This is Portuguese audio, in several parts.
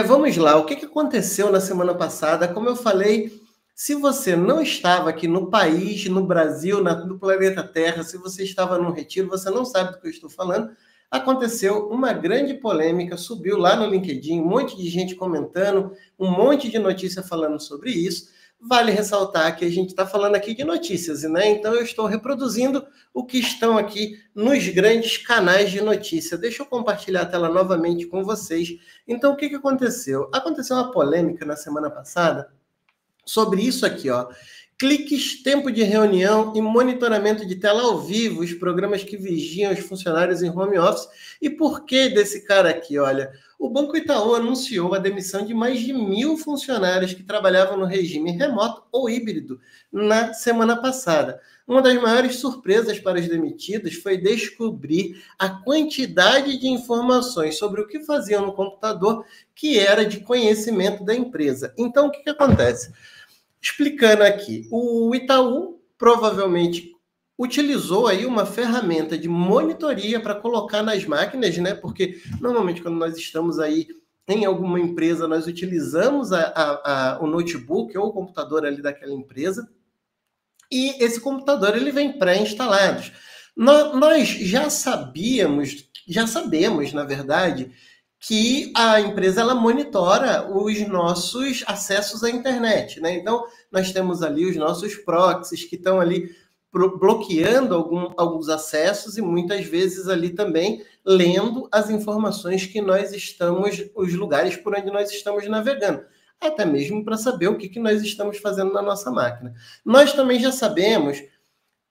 Vamos lá, o que aconteceu na semana passada? Como eu falei, se você não estava aqui no país, no Brasil, no planeta Terra, se você estava num retiro, você não sabe do que eu estou falando. Aconteceu uma grande polêmica, subiu lá no LinkedIn, um monte de gente comentando, um monte de notícia falando sobre isso. Vale ressaltar que a gente está falando aqui de notícias, né? Então eu estou reproduzindo o que estão aqui nos grandes canais de notícia. Deixa eu compartilhar a tela novamente com vocês. Então, o que aconteceu? Aconteceu uma polêmica na semana passada sobre isso aqui, ó. Cliques, tempo de reunião e monitoramento de tela ao vivo, os programas que vigiam os funcionários em home office. E por que desse cara aqui? Olha, o Banco Itaú anunciou a demissão de mais de 1.000 funcionários que trabalhavam no regime remoto ou híbrido na semana passada. Uma das maiores surpresas para os demitidos foi descobrir a quantidade de informações sobre o que faziam no computador que era de conhecimento da empresa. Então, o que acontece? Explicando aqui, o Itaú provavelmente utilizou aí uma ferramenta de monitoria para colocar nas máquinas, né? Porque normalmente quando nós estamos aí em alguma empresa, nós utilizamos o notebook ou o computador ali daquela empresa, e esse computador ele vem pré-instalado. Nós já sabemos, na verdade, que a empresa ela monitora os nossos acessos à internet, né? Então, nós temos ali os nossos proxies que estão ali bloqueando alguns acessos e muitas vezes ali também lendo as informações que nós estamos, os lugares por onde nós estamos navegando, até mesmo para saber o que nós estamos fazendo na nossa máquina. Nós também já sabemos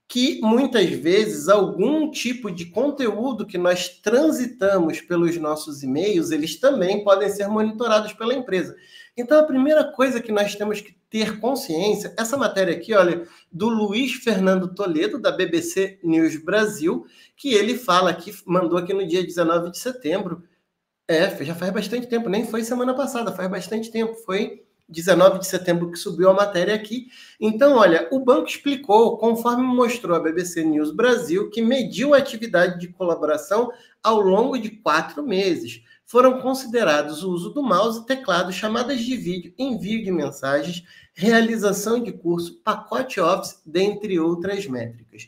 que muitas vezes algum tipo de conteúdo que nós transitamos pelos nossos e-mails, eles também podem ser monitorados pela empresa. Então, a primeira coisa que nós temos que ter consciência, essa matéria aqui, olha, do Luiz Fernando Toledo, da BBC News Brasil, que ele fala aqui, mandou aqui no dia 19 de setembro, já faz bastante tempo, nem foi semana passada, faz bastante tempo, foi 19 de setembro que subiu a matéria aqui. Então, olha, o banco explicou, conforme mostrou a BBC News Brasil, que mediu a atividade de colaboração ao longo de 4 meses. Foram considerados o uso do mouse, teclado, chamadas de vídeo, envio de mensagens, realização de curso, pacote Office, dentre outras métricas.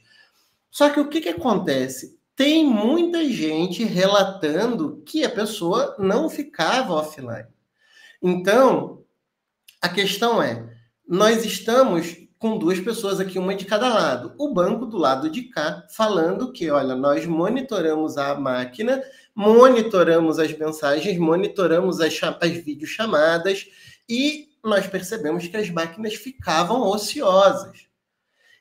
Só que o que acontece? Tem muita gente relatando que a pessoa não ficava offline. Então, a questão é, nós estamos com 2 pessoas aqui, uma de cada lado. O banco do lado de cá, falando que, olha, nós monitoramos a máquina, monitoramos as mensagens, monitoramos as videochamadas e nós percebemos que as máquinas ficavam ociosas.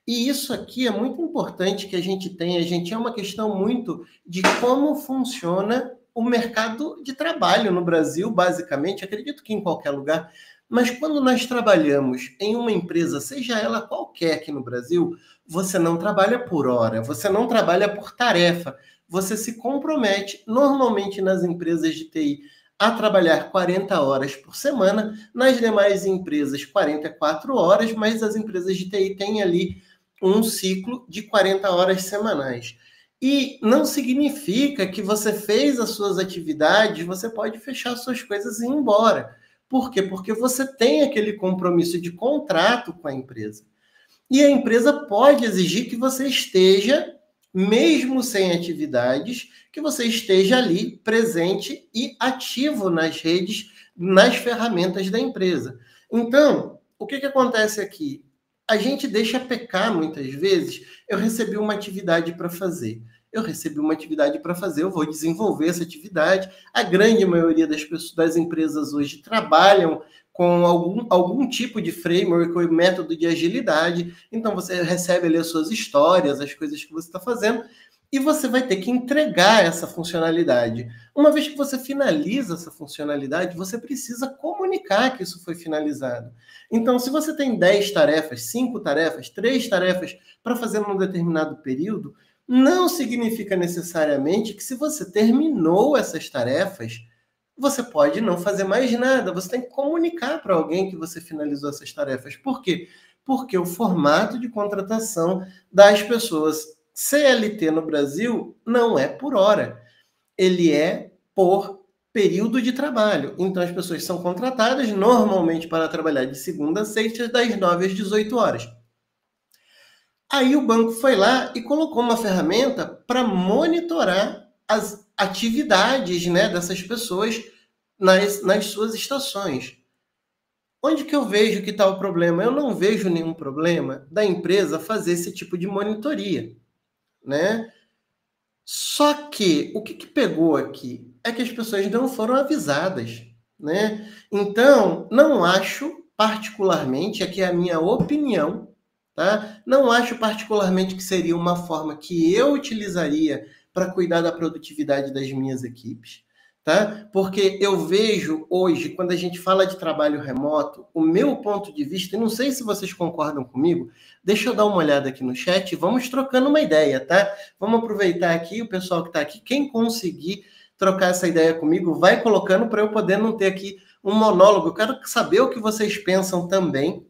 E isso aqui é muito importante que a gente tenha, gente, é uma questão muito de como funciona o mercado de trabalho no Brasil, basicamente, acredito que em qualquer lugar, mas quando nós trabalhamos em uma empresa, seja ela qualquer aqui no Brasil, você não trabalha por hora, você não trabalha por tarefa, você se compromete, normalmente nas empresas de TI, a trabalhar 40 horas por semana, nas demais empresas 44 horas, mas as empresas de TI têm ali um ciclo de 40 horas semanais. E não significa que você fez as suas atividades, você pode fechar suas coisas e ir embora. Por quê? Porque você tem aquele compromisso de contrato com a empresa. E a empresa pode exigir que você esteja, mesmo sem atividades, que você esteja ali presente e ativo nas redes, nas ferramentas da empresa. Então, o que acontece aqui? A gente deixa pecar muitas vezes. Eu recebi uma atividade para fazer. Eu vou desenvolver essa atividade. A grande maioria das pessoas, das empresas hoje trabalham com algum tipo de framework ou método de agilidade. Então, você recebe ali as suas histórias, as coisas que você está fazendo, e você vai ter que entregar essa funcionalidade. Uma vez que você finaliza essa funcionalidade, você precisa comunicar que isso foi finalizado. Então, se você tem 10 tarefas, 5 tarefas, 3 tarefas para fazer num determinado período, não significa necessariamente que se você terminou essas tarefas, você pode não fazer mais nada. Você tem que comunicar para alguém que você finalizou essas tarefas. Por quê? Porque o formato de contratação das pessoas CLT no Brasil não é por hora. Ele é por período de trabalho. Então, as pessoas são contratadas normalmente para trabalhar de segunda a sexta, das 9 às 18 horas. Aí o banco foi lá e colocou uma ferramenta para monitorar as atividades, né, dessas pessoas nas suas estações. Onde que eu vejo que está o problema? Eu não vejo nenhum problema da empresa fazer esse tipo de monitoria, né? Só que o que pegou aqui é que as pessoas não foram avisadas, né? Então, não acho particularmente, aqui é a minha opinião, tá? Não acho particularmente que seria uma forma que eu utilizaria para cuidar da produtividade das minhas equipes, tá? Porque eu vejo hoje, quando a gente fala de trabalho remoto, o meu ponto de vista, e não sei se vocês concordam comigo, deixa eu dar uma olhada aqui no chat e vamos trocando uma ideia, tá? Vamos aproveitar aqui, o pessoal que está aqui, quem conseguir trocar essa ideia comigo, vai colocando para eu poder não ter aqui um monólogo. Eu quero saber o que vocês pensam também.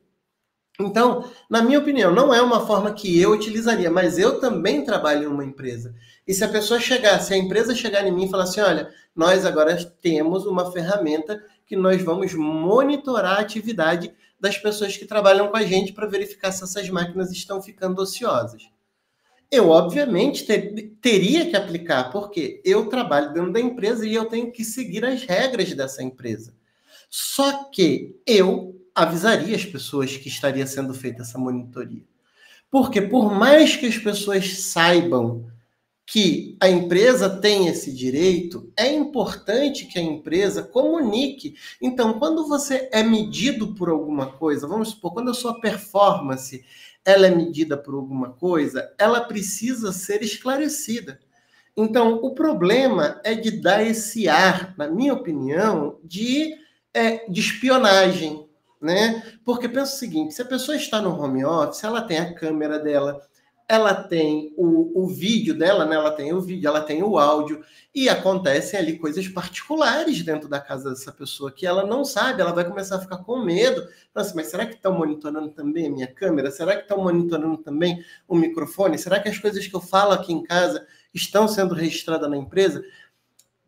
Então, na minha opinião, não é uma forma que eu utilizaria, mas eu também trabalho em uma empresa. E se a pessoa chegar, se a empresa chegar em mim e falar assim, olha, nós agora temos uma ferramenta que nós vamos monitorar a atividade das pessoas que trabalham com a gente para verificar se essas máquinas estão ficando ociosas. Eu, obviamente, teria que aplicar, porque eu trabalho dentro da empresa e eu tenho que seguir as regras dessa empresa. Só que eu avisaria as pessoas que estaria sendo feita essa monitoria. Porque por mais que as pessoas saibam que a empresa tem esse direito, é importante que a empresa comunique. Então, quando você é medido por alguma coisa, vamos supor, quando a sua performance ela é medida por alguma coisa, ela precisa ser esclarecida. Então, o problema é de dar esse ar, na minha opinião, de espionagem, né? Porque pensa o seguinte, se a pessoa está no home office, ela tem a câmera dela, ela tem o vídeo dela, né? Ela tem o vídeo, ela tem o áudio, e acontecem ali coisas particulares dentro da casa dessa pessoa que ela não sabe, ela vai começar a ficar com medo. Assim, mas será que estão monitorando também a minha câmera? Será que estão monitorando também o microfone? Será que as coisas que eu falo aqui em casa estão sendo registradas na empresa?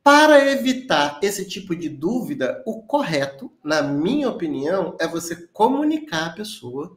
Para evitar esse tipo de dúvida, o correto, na minha opinião, é você comunicar à pessoa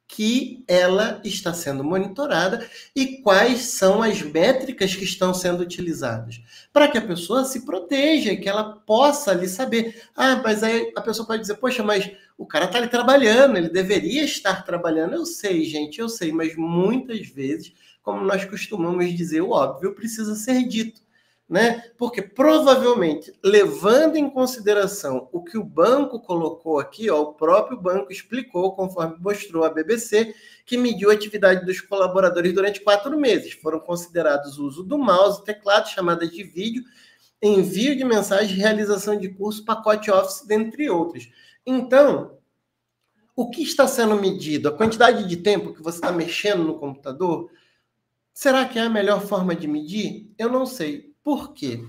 que ela está sendo monitorada e quais são as métricas que estão sendo utilizadas, para que a pessoa se proteja e que ela possa ali saber. Ah, mas aí a pessoa pode dizer, poxa, mas o cara está ali trabalhando, ele deveria estar trabalhando. Eu sei, gente, eu sei, mas muitas vezes, como nós costumamos dizer, o óbvio precisa ser dito. Né? Porque provavelmente, levando em consideração o que o banco colocou aqui, ó, o próprio banco explicou, conforme mostrou a BBC, que mediu a atividade dos colaboradores durante 4 meses. Foram considerados o uso do mouse, teclado, chamadas de vídeo, envio de mensagem, realização de curso, pacote Office, dentre outros. Então, o que está sendo medido? A quantidade de tempo que você está mexendo no computador? Será que é a melhor forma de medir? Eu não sei. Por quê?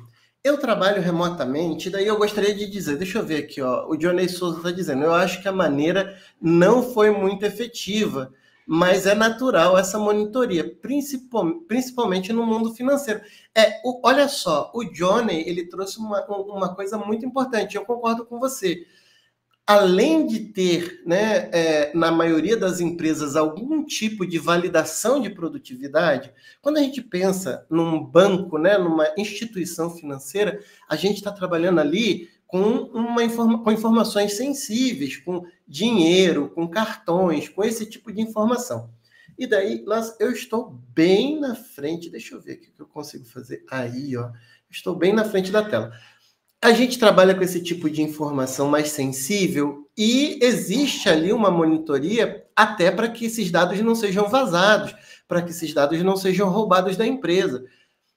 Eu trabalho remotamente, daí eu gostaria de dizer, deixa eu ver aqui, ó, o Johnny Souza está dizendo, eu acho que a maneira não foi muito efetiva, mas é natural essa monitoria, principalmente no mundo financeiro. Olha só, o Johnny, ele trouxe uma coisa muito importante, eu concordo com você. Além de ter, né, na maioria das empresas, algum tipo de validação de produtividade, quando a gente pensa num banco, né, numa instituição financeira, a gente está trabalhando ali com informações sensíveis, com dinheiro, com cartões, com esse tipo de informação. E daí, eu estou bem na frente, deixa eu ver o que eu consigo fazer. Aí, ó, estou bem na frente da tela. A gente trabalha com esse tipo de informação mais sensível e existe ali uma monitoria até para que esses dados não sejam vazados, para que esses dados não sejam roubados da empresa.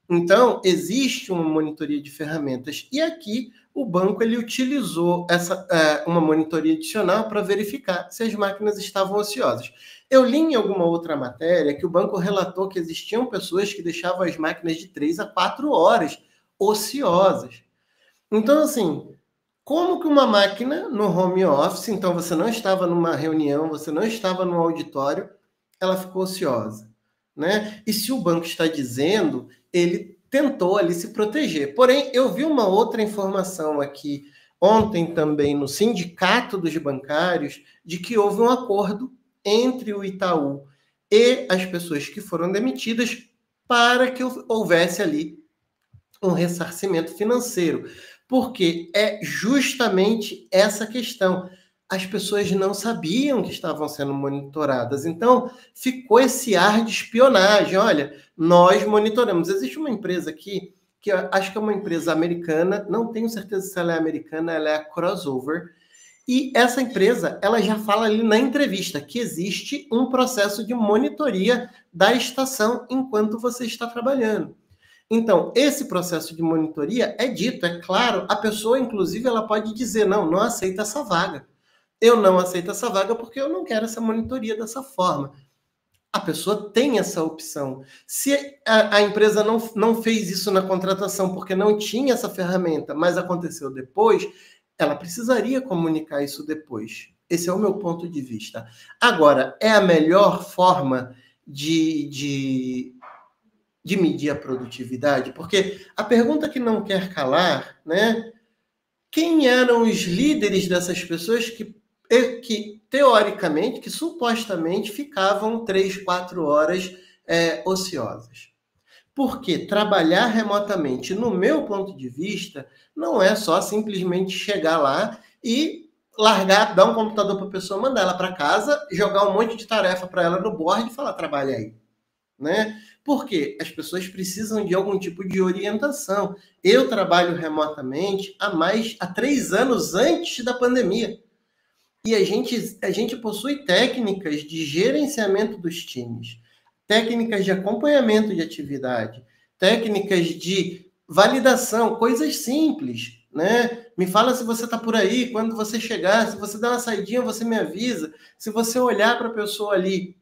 Então, existe uma monitoria de ferramentas. E aqui, o banco ele utilizou uma monitoria adicional para verificar se as máquinas estavam ociosas. Eu li em alguma outra matéria que o banco relatou que existiam pessoas que deixavam as máquinas de 3 a 4 horas ociosas. Então, assim, como que uma máquina no home office, então você não estava numa reunião, você não estava no auditório, ela ficou ociosa, né? E se o banco está dizendo, ele tentou ali se proteger. Porém, eu vi uma outra informação aqui ontem também no Sindicato dos Bancários de que houve um acordo entre o Itaú e as pessoas que foram demitidas para que houvesse ali um ressarcimento financeiro, porque é justamente essa questão. As pessoas não sabiam que estavam sendo monitoradas, então ficou esse ar de espionagem. Olha, nós monitoramos. Existe uma empresa aqui, que eu acho que é uma empresa americana, não tenho certeza se ela é americana, ela é a Crossover, e essa empresa, ela já fala ali na entrevista que existe um processo de monitoria da estação enquanto você está trabalhando. Então, esse processo de monitoria é dito, é claro, a pessoa, inclusive, ela pode dizer, não aceita essa vaga. Eu não aceito essa vaga porque eu não quero essa monitoria dessa forma. A pessoa tem essa opção. Se a empresa não fez isso na contratação porque não tinha essa ferramenta, mas aconteceu depois, ela precisaria comunicar isso depois. Esse é o meu ponto de vista. Agora, é a melhor forma de medir a produtividade? Porque a pergunta que não quer calar, né? Quem eram os líderes dessas pessoas que teoricamente, que supostamente ficavam 3, 4 horas ociosas? Porque trabalhar remotamente, no meu ponto de vista, não é só simplesmente chegar lá e largar, dar um computador para a pessoa, mandar ela para casa, jogar um monte de tarefa para ela no board e falar, trabalha aí. Né? Porque as pessoas precisam de algum tipo de orientação. Eu trabalho remotamente há 3 anos antes da pandemia. E a gente possui técnicas de gerenciamento dos times, técnicas de acompanhamento de atividade, técnicas de validação, coisas simples, né? Me fala se você está por aí, quando você chegar, se você der uma saidinha, você me avisa. Se você olhar para a pessoa ali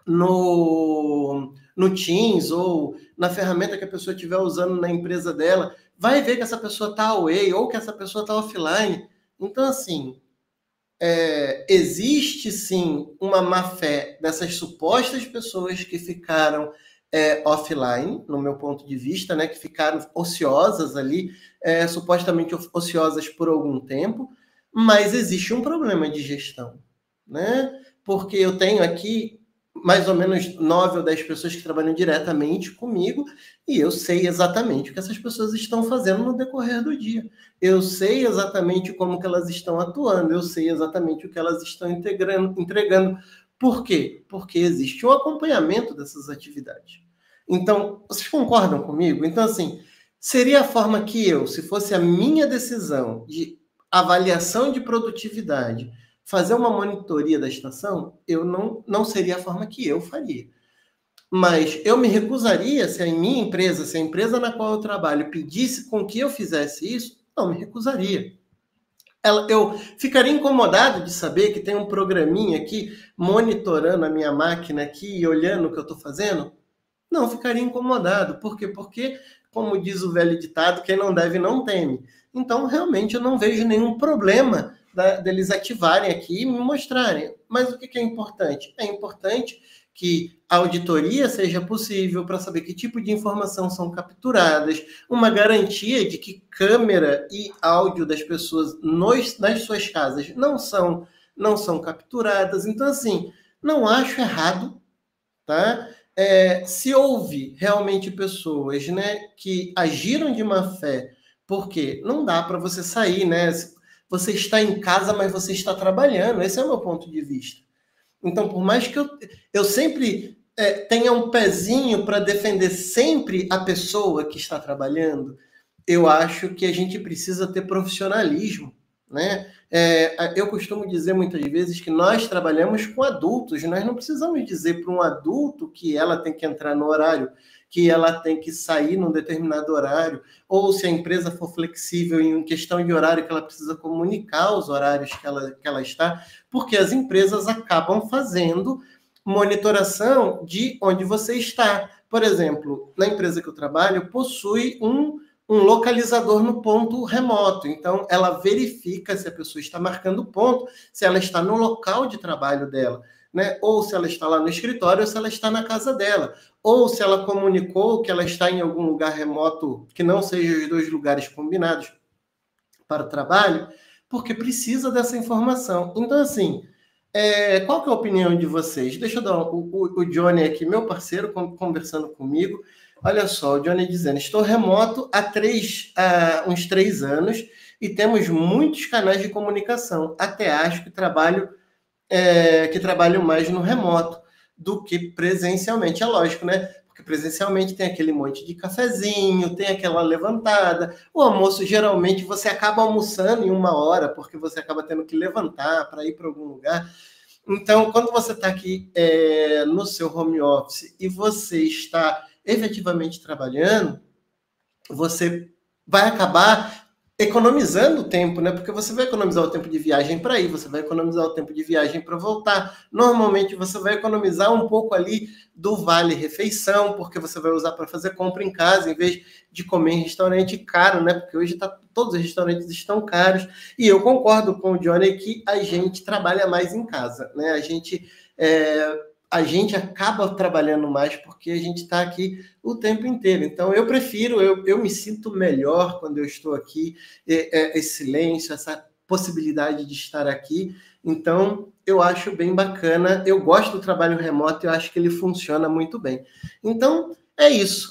no Teams ou na ferramenta que a pessoa estiver usando na empresa dela, vai ver que essa pessoa está away ou que essa pessoa está offline. Então, assim, existe sim uma má-fé dessas supostas pessoas que ficaram offline, no meu ponto de vista, né, que ficaram ociosas ali, supostamente ociosas por algum tempo, mas existe um problema de gestão, né? Porque eu tenho aqui mais ou menos 9 ou 10 pessoas que trabalham diretamente comigo e eu sei exatamente o que essas pessoas estão fazendo no decorrer do dia. Eu sei exatamente como que elas estão atuando, eu sei exatamente o que elas estão entregando. Por quê? Porque existe um acompanhamento dessas atividades. Então, vocês concordam comigo? Então, assim, seria a forma que eu, se fosse a minha decisão de avaliação de produtividade, fazer uma monitoria da estação, eu não seria a forma que eu faria. Mas eu me recusaria, se a minha empresa, se a empresa na qual eu trabalho pedisse com que eu fizesse isso, não me recusaria. Eu ficaria incomodado de saber que tem um programinha aqui monitorando a minha máquina aqui e olhando o que eu estou fazendo? Não, ficaria incomodado. Por quê? Porque, como diz o velho ditado, quem não deve não teme. Então, realmente, eu não vejo nenhum problema deles ativarem aqui e me mostrarem. Mas o que é importante? É importante que a auditoria seja possível para saber que tipo de informação são capturadas, uma garantia de que câmera e áudio das pessoas nas suas casas não são capturadas. Então, assim, não acho errado, tá? Se houve realmente pessoas, né, que agiram de má fé, porque não dá para você sair, né? Você está em casa, mas você está trabalhando. Esse é o meu ponto de vista. Então, por mais que eu sempre tenha um pezinho para defender sempre a pessoa que está trabalhando, eu acho que a gente precisa ter profissionalismo, né? Eu costumo dizer muitas vezes que nós trabalhamos com adultos, nós não precisamos dizer para um adulto que ela tem que entrar no horário, que ela tem que sair num determinado horário, ou se a empresa for flexível em questão de horário, que ela precisa comunicar os horários que ela está, porque as empresas acabam fazendo monitoração de onde você está. Por exemplo, na empresa que eu trabalho, possui um localizador no ponto remoto. Então, ela verifica se a pessoa está marcando ponto, se ela está no local de trabalho dela. né? Ou se ela está lá no escritório, ou se ela está na casa dela, ou se ela comunicou que ela está em algum lugar remoto que não seja os dois lugares combinados para o trabalho, porque precisa dessa informação. Então, assim, qual que é a opinião de vocês? Deixa eu dar o Johnny aqui, meu parceiro, conversando comigo. Olha só, o Johnny dizendo, estou remoto há uns 3 anos e temos muitos canais de comunicação. Até acho que trabalho mais no remoto do que presencialmente. É lógico, né? Porque presencialmente tem aquele monte de cafezinho, tem aquela levantada. O almoço, geralmente, você acaba almoçando em 1 hora, porque você acaba tendo que levantar para ir para algum lugar. Então, quando você está aqui no seu home office e você está efetivamente trabalhando, você vai acabar economizando tempo, né? Porque você vai economizar o tempo de viagem para ir, você vai economizar o tempo de viagem para voltar. Normalmente você vai economizar um pouco ali do vale refeição, porque você vai usar para fazer compra em casa, em vez de comer em restaurante caro, né? Porque hoje todos os restaurantes estão caros. E eu concordo com o Johnny que a gente trabalha mais em casa, né? A gente acaba trabalhando mais porque a gente está aqui o tempo inteiro. Então, eu prefiro, eu me sinto melhor quando eu estou aqui, esse silêncio, essa possibilidade de estar aqui. Então, eu acho bem bacana. Eu gosto do trabalho remoto, eu acho que ele funciona muito bem. Então, é isso.